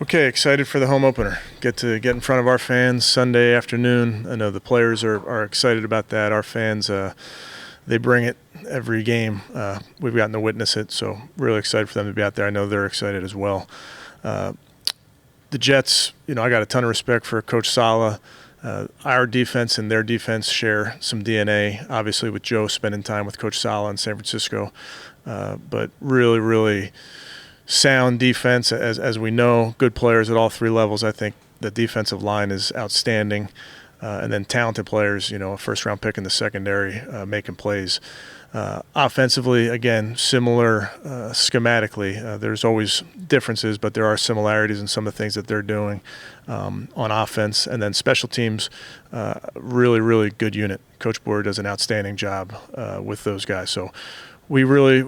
Okay, excited for the home opener. Get to get in front of our fans Sunday afternoon. I know the players are excited about that. Our fans, they bring it every game. We've gotten to witness it, so really excited for them to be out there. I know they're excited as well. The Jets, I got a ton of respect for Coach Saleh. Our defense and their defense share some DNA, obviously with Joe spending time with Coach Saleh in San Francisco. But really, really sound defense, as we know, good players at all three levels. I think the defensive line is outstanding, and then talented players, a first-round pick in the secondary making plays. Offensively, again, similar schematically. There's always differences, but there are similarities in some of the things that they're doing on offense. And then special teams, really, really good unit. Coach Boyer does an outstanding job with those guys. So we really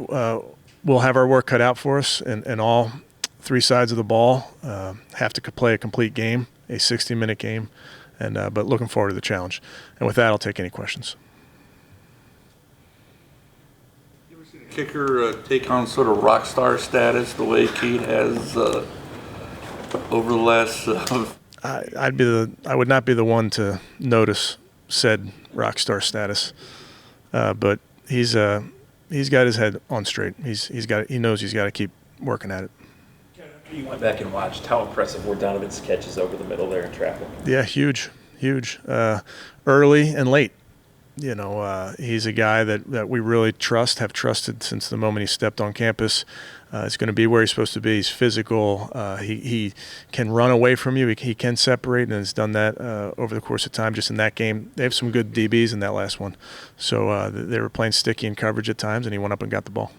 will have our work cut out for us, and all three sides of the ball have to play a complete game, a 60-minute game, but looking forward to the challenge. And with that, I'll take any questions. You ever seen a kicker take on sort of rock star status the way Kate has over the last? I would not be the one to notice said rock star status, but he's got his head on straight. He knows he's got to keep working at it. You went back and watched how impressive were Donovan's catches over the middle there in traffic. Yeah, huge. Early and late. He's a guy that we really have trusted since the moment he stepped on campus. He's going to be where he's supposed to be. He's physical. He can run away from you. He can separate, and has done that over the course of time. Just in that game, they have some good DBs in that last one. So they were playing sticky in coverage at times, and he went up and got the ball.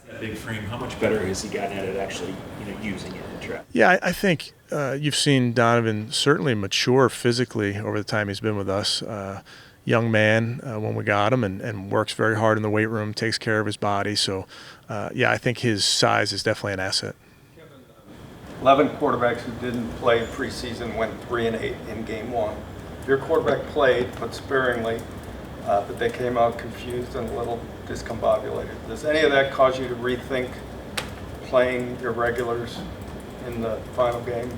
That big frame, how much better has he gotten at it actually, using it in traffic? Yeah, I think you've seen Donovan certainly mature physically over the time he's been with us. Young man when we got him, and works very hard in the weight room, takes care of his body. So, I think his size is definitely an asset. Kevin, 11 quarterbacks who didn't play preseason went 3-8 in game one. Your quarterback played, but sparingly, but they came out confused and a little discombobulated. Does any of that cause you to rethink playing your regulars in the final game?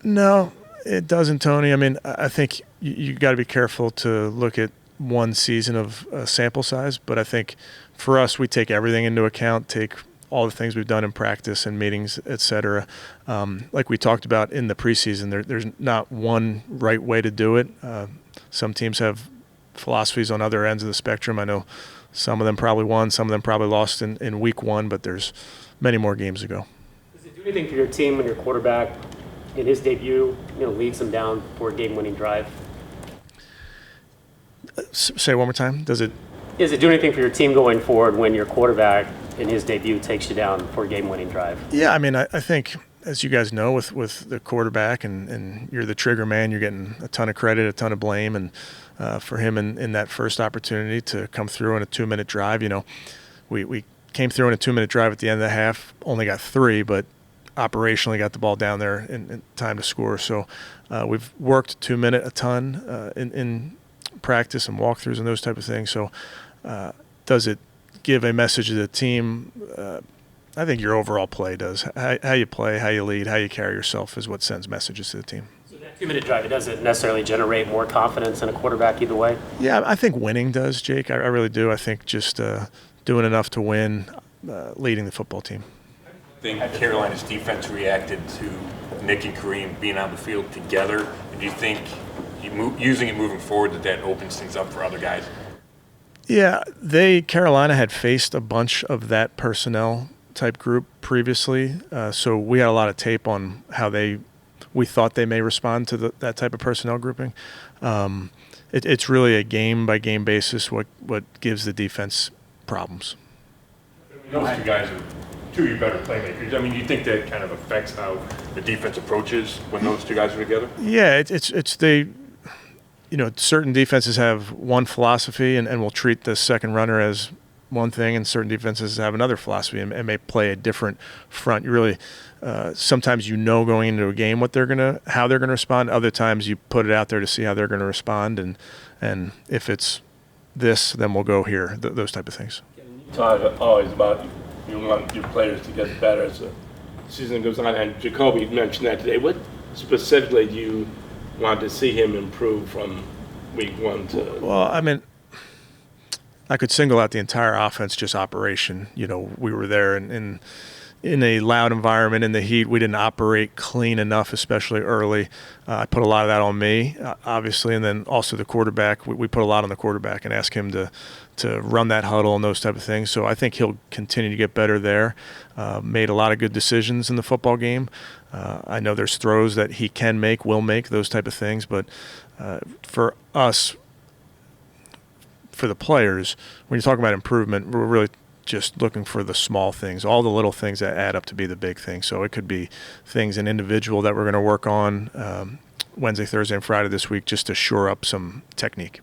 No, it doesn't, Tony. I mean, I think you got to be careful to look at one season of sample size, but I think for us, we take everything into account, take all the things we've done in practice and meetings, et cetera. Like we talked about in the preseason, there's not one right way to do it. Some teams have philosophies on other ends of the spectrum. I know some of them probably won, some of them probably lost in week one, but there's many more games to go. Does it do anything for your team when your quarterback in his debut, leads them down for a game-winning drive? Say it one more time. Does it do anything for your team going forward when your quarterback in his debut takes you down for a game-winning drive? Yeah, I mean, I think, as you guys know, with the quarterback and you're the trigger man, you're getting a ton of credit, a ton of blame, and for him in that first opportunity to come through in a 2-minute drive, we came through in a 2-minute drive at the end of the half, only got 3, but operationally got the ball down there in time to score. So we've worked 2-minute a ton in practice and walkthroughs and those type of things. So does it give a message to the team? I think your overall play does. How you play, how you lead, how you carry yourself is what sends messages to the team. So that 2-minute drive, it doesn't necessarily generate more confidence in a quarterback either way? Yeah, I think winning does, Jake. I really do. I think just doing enough to win, leading the football team. I think Carolina's defense reacted to Nick and Kareem being on the field together. And do you think using it moving forward that opens things up for other guys? Yeah, Carolina had faced a bunch of that personnel type group previously, so we had a lot of tape on how we thought they may respond to that type of personnel grouping. It's really a game-by-game basis what gives the defense problems. Those two guys are two of your better playmakers. I mean, do you think that kind of affects how the defense approaches when those two guys are together? Yeah, certain defenses have one philosophy and will treat the second runner as one thing, and certain defenses have another philosophy and may play a different front. You really sometimes going into a game how they're gonna respond. Other times you put it out there to see how they're gonna respond, and if it's this, then we'll go here. Those type of things. You talk always about you want your players to get better. So season goes on, and Jacoby mentioned that today, what specifically do you want to see him improve from week 1 to? Well, I mean, I could single out the entire offense, just operation. We were there in a loud environment in the heat. We didn't operate clean enough, especially early. I put a lot of that on me, obviously, and then also the quarterback. We put a lot on the quarterback and ask him to run that huddle and those type of things. So I think he'll continue to get better there. Made a lot of good decisions in the football game. I know there's throws that he can make, will make, those type of things. But for us, for the players, when you talk about improvement, we're really just looking for the small things, all the little things that add up to be the big thing. So it could be things in individual that we're going to work on Wednesday, Thursday, and Friday this week just to shore up some technique.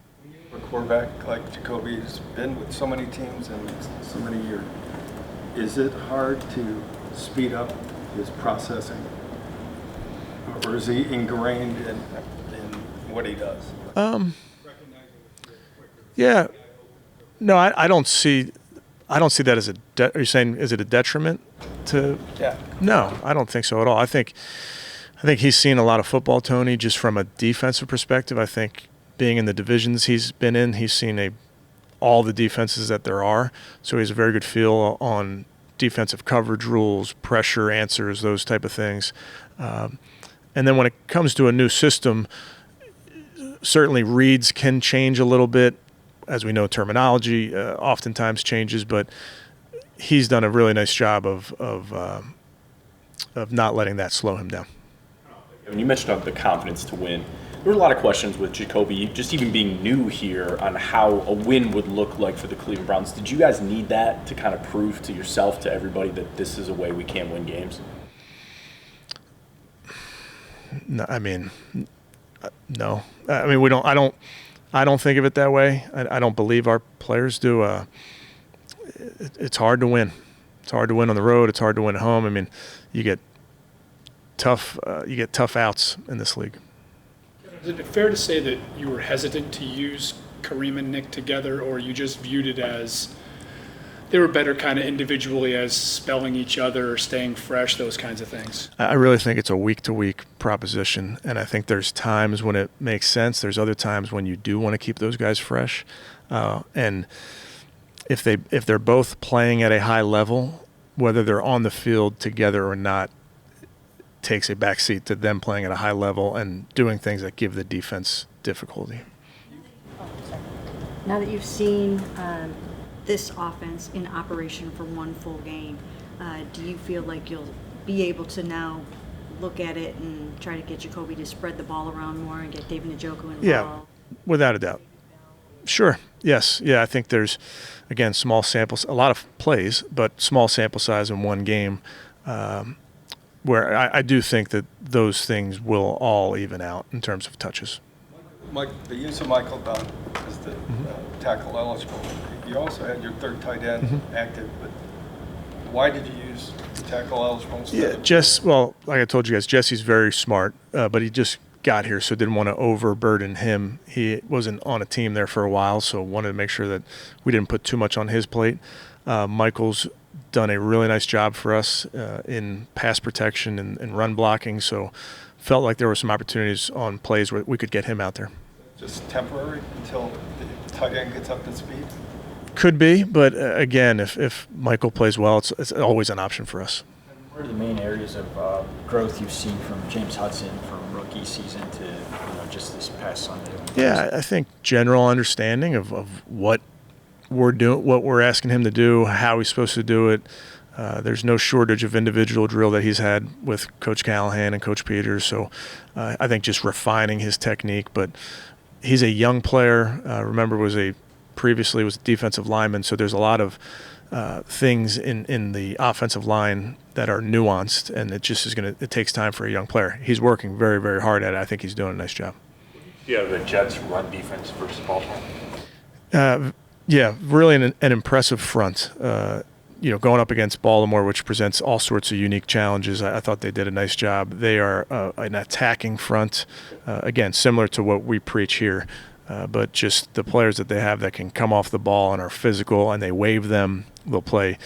A quarterback like Jacoby's been with so many teams and so many years, is it hard to speed up his processing? Or is he ingrained in what he does? Yeah. No, I don't see that as are you saying, is it a detriment to? Yeah. No, I don't think so at all. I think he's seen a lot of football, Tony, just from a defensive perspective. I think being in the divisions he's been in, he's seen all the defenses that there are. So he has a very good feel on defensive coverage rules, pressure answers, those type of things. And then when it comes to a new system, certainly reads can change a little bit. As we know, terminology oftentimes changes, but he's done a really nice job of not letting that slow him down. When you mentioned the confidence to win, there were a lot of questions with Jacoby, just even being new here, on how a win would look like for the Cleveland Browns. Did you guys need that to kind of prove to yourself, to everybody, that this is a way we can win games? No, I mean, no. I mean, we don't. I don't think of it that way. I don't believe our players do. It's hard to win. It's hard to win on the road. It's hard to win at home. I mean, you get tough outs in this league. Is it fair to say that you were hesitant to use Kareem and Nick together, or you just viewed it as they were better kind of individually as spelling each other or staying fresh, those kinds of things? I really think it's a week-to-week proposition, and I think there's times when it makes sense. There's other times when you do want to keep those guys fresh. And if they're both playing at a high level, whether they're on the field together or not, takes a backseat to them playing at a high level and doing things that give the defense difficulty. Now that you've seen this offense in operation for one full game, do you feel like you'll be able to now look at it and try to get Jacoby to spread the ball around more and get David Njoku involved? Yeah, without a doubt. Sure. Yes. Yeah, I think there's, again, small samples, a lot of plays, but small sample size in one game, where I do think that those things will all even out in terms of touches. Mike, the use of Michael Dunn as the tackle eligible. You also had your third tight end active, but why did you use the tackle eligible instead? Yeah, like I told you guys, Jesse's very smart, but he just got here, so didn't want to overburden him. He wasn't on a team there for a while, so wanted to make sure that we didn't put too much on his plate. Michael's done a really nice job for us in pass protection and run blocking, so felt like there were some opportunities on plays where we could get him out there. Just temporary until the tight end gets up to speed? Could be, but again, if Michael plays well, it's always an option for us. What are the main areas of growth you've seen from James Hudson from rookie season to just this past Sunday? Yeah, I think general understanding of what we're doing, what we're asking him to do, how he's supposed to do it. There's no shortage of individual drill that he's had with Coach Callahan and Coach Peters. So I think just refining his technique. But he's a young player. Remember, previously was a defensive lineman. So there's a lot of things in the offensive line that are nuanced, and it just it takes time for a young player. He's working very, very hard at it. I think he's doing a nice job. Yeah, the Jets run defense versus Baltimore. Yeah, really an impressive front. Going up against Baltimore, which presents all sorts of unique challenges, I thought they did a nice job. They are an attacking front, again, similar to what we preach here, but just the players that they have that can come off the ball and are physical, and they wave them. They'll play,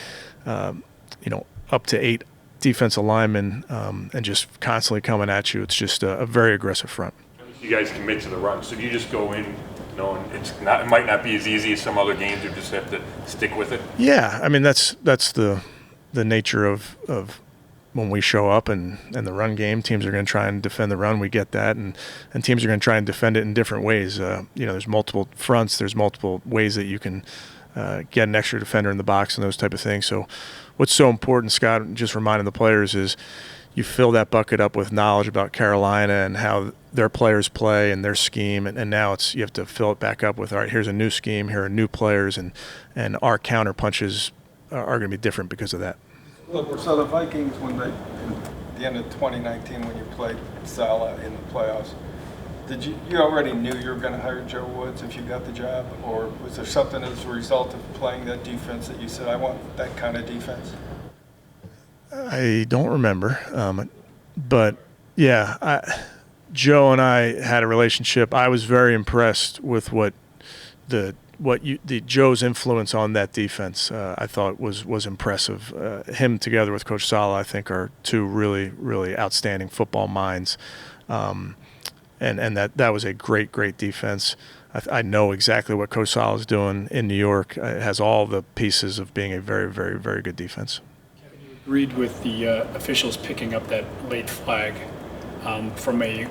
up to 8 defensive linemen and just constantly coming at you. It's just a very aggressive front. You guys commit to the run, so do you just go in knowing it might not be as easy as some other games, you just have to stick with it? Yeah, I mean that's the nature of when we show up and the run game. Teams are going to try and defend the run. We get that, and teams are going to try and defend it in different ways. There's multiple fronts. There's multiple ways that you can get an extra defender in the box and those type of things. So what's so important, Scott, just reminding the players, is you fill that bucket up with knowledge about Carolina and how their players play and their scheme, and now you have to fill it back up with, all right, here's a new scheme, here are new players, and our counter punches are going to be different because of that. Look, so the Vikings, at the end of 2019, when you played Salah in the playoffs, you already knew you were going to hire Joe Woods if you got the job, or was there something as a result of playing that defense that you said, I want that kind of defense? I don't remember, but yeah, Joe and I had a relationship. I was very impressed with Joe's influence on that defense. I thought was impressive. Him together with Coach Salah, I think, are two really, really outstanding football minds, and that was a great defense. I know exactly what Coach Salah is doing in New York. It has all the pieces of being a very, very, very good defense. Agreed with the officials picking up that late flag. From a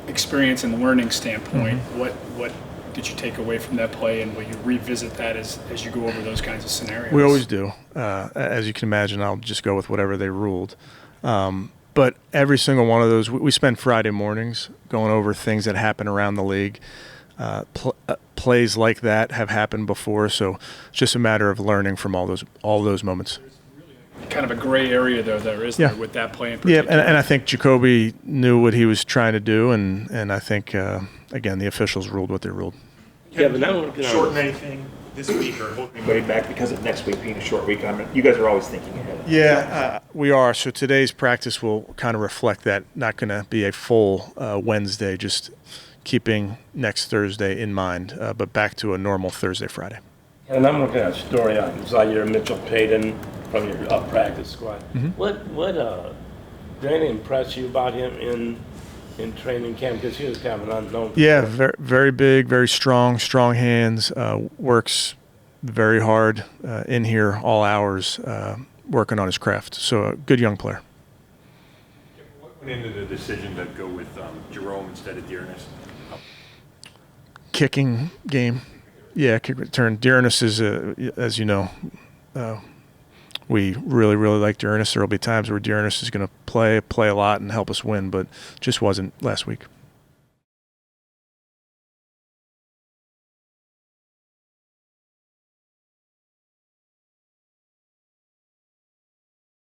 experience and learning standpoint, what did you take away from that play, and will you revisit that as you go over those kinds of scenarios? We always do. As you can imagine, I'll just go with whatever they ruled. But every single one of those, we spend Friday mornings going over things that happen around the league. Plays like that have happened before, so it's just a matter of learning from all those moments. Kind of a gray area there is there with that play in particular. Yeah, and I think Jacoby knew what he was trying to do, and I think, again, the officials ruled what they ruled. Kevin, Shorten anything this week or hold anybody back because of next week being a short week? You guys are always thinking ahead. Yeah, we are. So today's practice will kind of reflect that. Not going to be a full Wednesday, just keeping next Thursday in mind, but back to a normal Thursday, Friday. And I'm looking at a story on Zaire Mitchell-Payton from your practice squad. Mm-hmm. What did anything impress you about him in training camp? Because he was kind of an unknown. Yeah, very, very big, very strong hands, works very hard in here all hours, working on his craft. So a good young player. What went into the decision to go with Jerome instead of Dearness? Kicking game. Yeah, kick return. Dearness is, as you know, we really, really like Dearness. There will be times where Dearness is going to play a lot and help us win, but just wasn't last week.